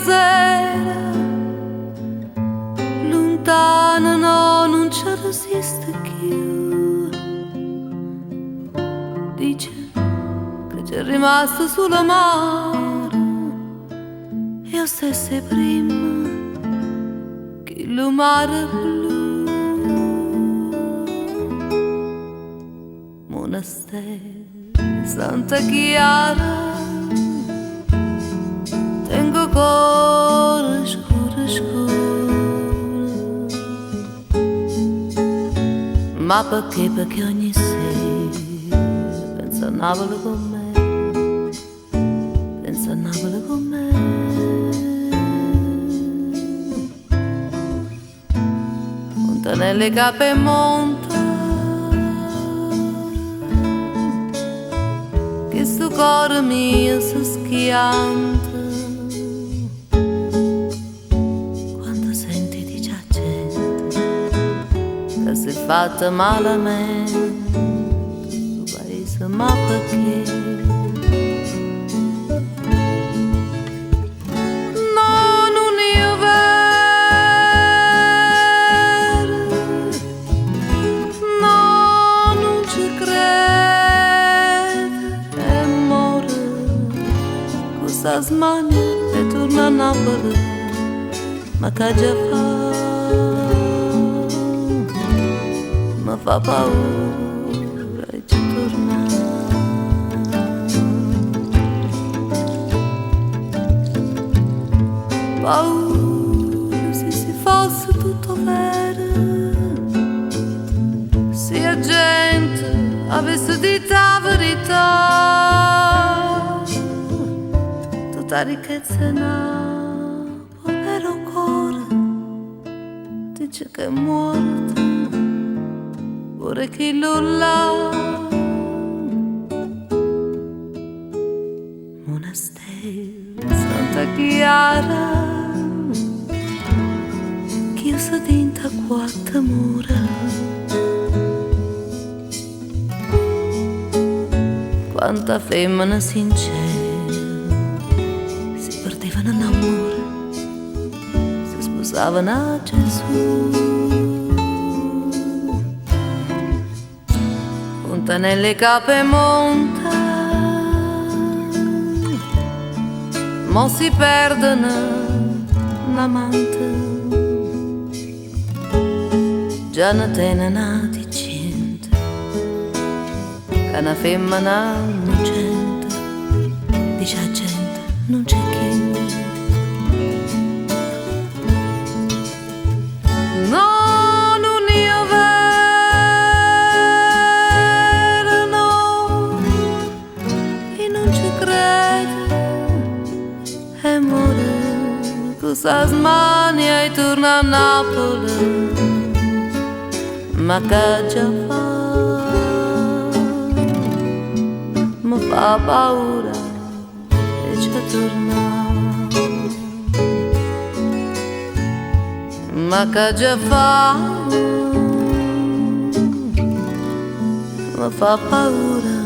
sera, lontano no, non ci resiste più. Dice che c'è rimasto solo mare, io stesse prima che il mare blu. Monastero Santa Chiara, tengo cuore scuro scuro, ma perché ogni sera penso a Napoli con me, penso a Napoli con me. Montanelle cape monta, che sto cuore mio si schianta quando senti di già gente che si è fatta malamente tu paese, ma perché? No, non io vero, no, non ci credo, e muore questa smania e torna a Napoli, ma che già fa paura e ci torna. Paura se fosse tutto vero, se la gente avesse detto la verità, tutta ricchezza è una povero cuore dice che è morta, vorrei che lo là. Monastero Santa Chiara, chiuso dentro quattro mura, quanta femmina sincera si perdevano in amore, si sposavano a Gesù. Nelle cape monta, mo si perdono l'amante, già ne tenen di cento, che una femmina non c'entra, dice la gente non c'è chi. Questa smania e torna a Napoli, ma che già fa, mi fa paura e ci torna, ma che già fa, mi fa paura